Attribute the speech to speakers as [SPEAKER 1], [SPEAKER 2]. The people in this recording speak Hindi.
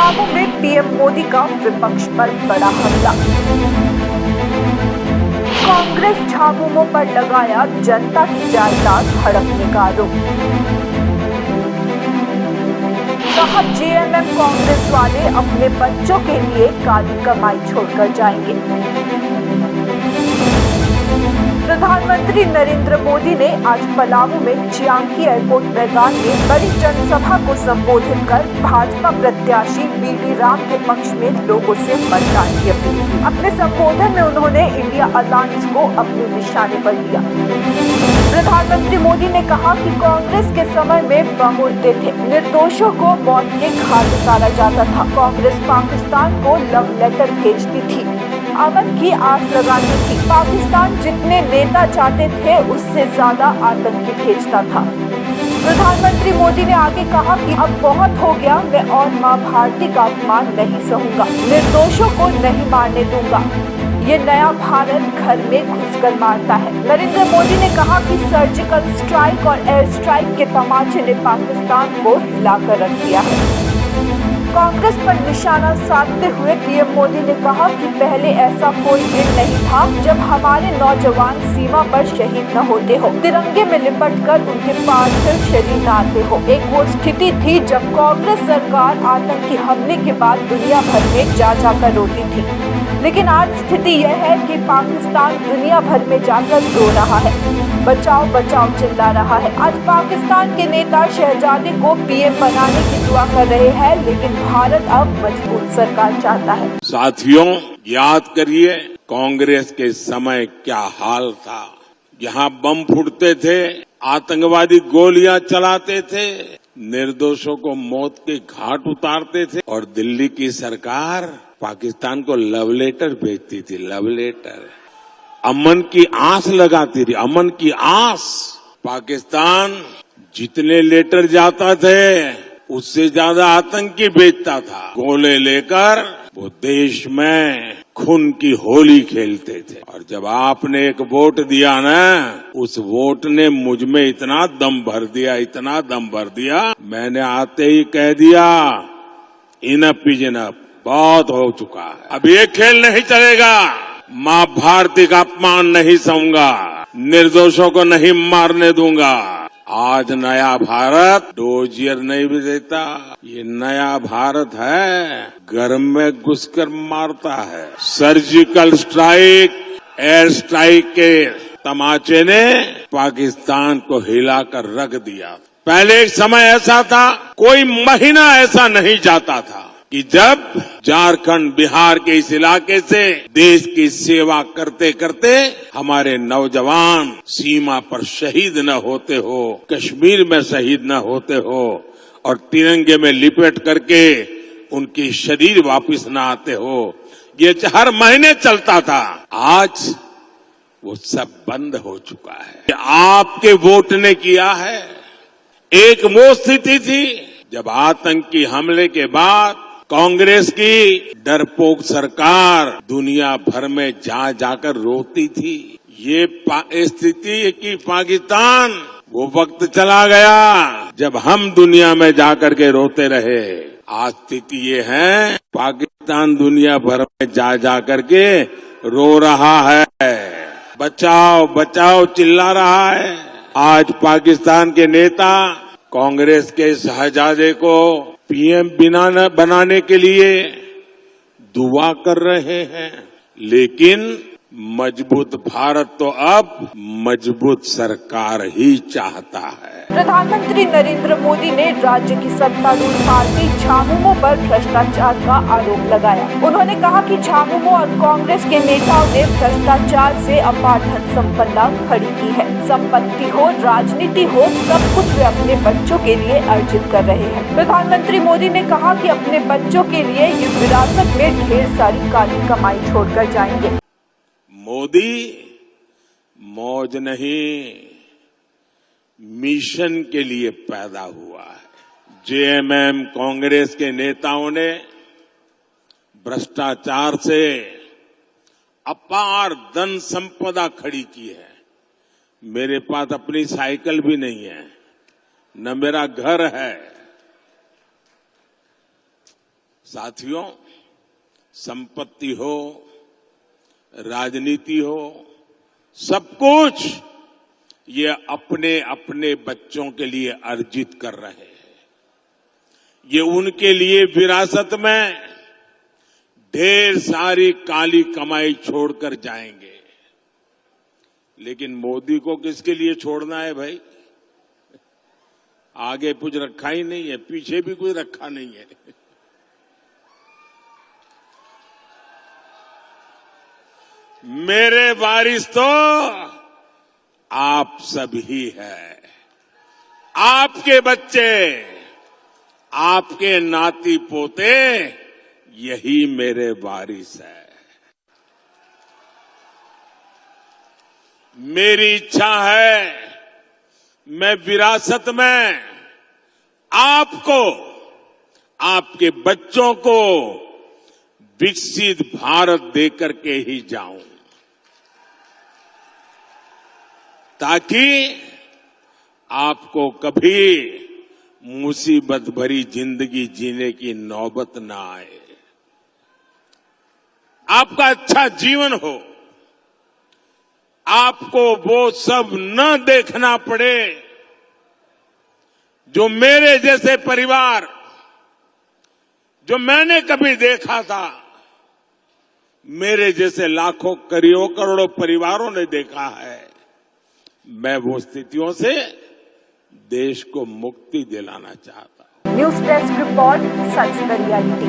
[SPEAKER 1] पलामू में पीएम मोदी का विपक्ष पर बड़ा हमला। कांग्रेस झामुमो पर लगाया जनता की जायदाद हड़पने का आरोप। कहा जेएमएम कांग्रेस वाले अपने बच्चों के लिए काली कमाई छोड़कर जाएंगे। प्रधानमंत्री नरेंद्र मोदी ने आज पलामू में चियांकी एयरपोर्ट मैदान में बड़ी जनसभा को संबोधित कर भाजपा प्रत्याशी बीडी राम के पक्ष में लोगों से मतदान की अपील की। अपने संबोधन में उन्होंने इंडिया अलायंस को अपने निशाने पर लिया। प्रधानमंत्री मोदी ने कहा कि कांग्रेस के समय में बम उड़ते थे, निर्दोषों को मौत के घाट उतारा जाता था। कांग्रेस पाकिस्तान को लव लेटर भेजती थी, अमन की आस लगाती थी। पाकिस्तान जितने नेता चाहते थे उससे ज्यादा आतंकी भेजता था। प्रधानमंत्री मोदी ने आगे कहा कि अब बहुत हो गया, मैं और मां भारती का अपमान नहीं सहूंगा, निर्दोषों को नहीं मारने दूंगा। ये नया भारत घर में घुसकर मारता है। नरेंद्र मोदी ने कहा कि सर्जिकल स्ट्राइक और एयर स्ट्राइक के तमाचे ने पाकिस्तान को हिलाकर रख दिया है। कांग्रेस पर निशाना साधते हुए पीएम मोदी ने कहा कि पहले ऐसा कोई दिन नहीं था जब हमारे नौजवान सीमा पर शहीद न होते हो, तिरंगे में लिपटकर उनके पार्थिव शरीर न आते हो। एक वो स्थिति थी जब कांग्रेस सरकार आतंकी हमले के बाद दुनिया भर में जाकर रोती थी, लेकिन आज स्थिति यह है कि पाकिस्तान दुनिया भर में जाकर रो रहा है, बचाओ बचाओ चिल्ला रहा है। आज पाकिस्तान के नेता शहजादे को पीएम बनाने की दुआ कर रहे हैं, लेकिन भारत अब मजबूत सरकार चाहता है।
[SPEAKER 2] साथियों, याद करिए कांग्रेस के समय क्या हाल था। यहाँ बम फूटते थे, आतंकवादी गोलियां चलाते थे, निर्दोषों को मौत के घाट उतारते थे और दिल्ली की सरकार पाकिस्तान को लव लेटर भेजती थी। लव लेटर, अमन की आस लगाती थी, अमन की आस। पाकिस्तान जितने लेटर जाता थे उससे ज्यादा आतंकी भेजता था। गोले लेकर वो देश में खून की होली खेलते थे। और जब आपने एक वोट दिया ना, उस वोट ने मुझ में इतना दम भर दिया, इतना दम भर दिया, मैंने आते ही कह दिया इनफ इज इनफ, बहुत हो चुका है, अब ये खेल नहीं चलेगा। मां भारती का अपमान नहीं सहूंगा, निर्दोषों को नहीं मारने दूंगा। आज नया भारत डोजियर नहीं भी देता, ये नया भारत है घर में घुसकर मारता है। सर्जिकल स्ट्राइक, एयर स्ट्राइक के तमाचे ने पाकिस्तान को हिलाकर रख दिया। पहले एक समय ऐसा था, कोई महीना ऐसा नहीं जाता था कि जब झारखंड, बिहार के इस इलाके से देश की सेवा करते करते हमारे नौजवान सीमा पर शहीद न होते हो, कश्मीर में शहीद न होते हो और तिरंगे में लिपट करके उनकी शरीर वापस न आते हो। ये हर महीने चलता था। आज वो सब बंद हो चुका है। आपके वोट ने किया है। एक वो स्थिति थी जब आतंकी हमले के बाद कांग्रेस की डरपोक सरकार दुनिया भर में जाकर रोती थी। ये स्थिति कि पाकिस्तान, वो वक्त चला गया जब हम दुनिया में जाकर के रोते रहे। आज स्थिति ये है, पाकिस्तान दुनिया भर में जाकर के रो रहा है, बचाओ बचाओ चिल्ला रहा है। आज पाकिस्तान के नेता कांग्रेस के शहजादे को पीएम बनाने के लिए दुआ कर रहे हैं, लेकिन मजबूत भारत तो अब मजबूत सरकार ही चाहता है।
[SPEAKER 1] प्रधानमंत्री नरेंद्र मोदी ने राज्य की सत्तारूढ़ पार्टी झामुमो पर भ्रष्टाचार का आरोप लगाया। उन्होंने कहा कि झामुमो और कांग्रेस के नेताओं ने भ्रष्टाचार से अपार धन संपदा खड़ी की है। संपत्ति हो, राजनीति हो, सब कुछ वे अपने बच्चों के लिए अर्जित कर रहे हैं। प्रधानमंत्री मोदी ने कहा कि अपने बच्चों के लिए ये विरासत में ढेर सारी काली कमाई छोड़कर जाएंगे।
[SPEAKER 2] मोदी मौज नहीं, मिशन के लिए पैदा हुआ है। जेएमएम कांग्रेस के नेताओं ने भ्रष्टाचार से अपार धन संपदा खड़ी की है। मेरे पास अपनी साइकिल भी नहीं है, न मेरा घर है। साथियों, संपत्ति हो, राजनीति हो, सब कुछ ये अपने अपने बच्चों के लिए अर्जित कर रहे हैं। ये उनके लिए विरासत में ढेर सारी काली कमाई छोड़कर जाएंगे। लेकिन मोदी को किसके लिए छोड़ना है भाई? आगे कुछ रखा ही नहीं है, पीछे भी कुछ रखा नहीं है। मेरे वारिस तो आप सब ही है। आपके बच्चे, आपके नाती पोते, यही मेरे वारिस है। मेरी इच्छा है मैं विरासत में आपको, आपके बच्चों को विकसित भारत देकर के ही जाऊं, ताकि आपको कभी मुसीबत भरी जिंदगी जीने की नौबत ना आए, आपका अच्छा जीवन हो, आपको वो सब न देखना पड़े जो मेरे जैसे परिवार, जो मैंने कभी देखा था, मेरे जैसे लाखों करोड़ों परिवारों ने देखा है। मैं वो स्थितियों से देश को मुक्ति दिलाना चाहता हूं।
[SPEAKER 1] News desk report, such the reality.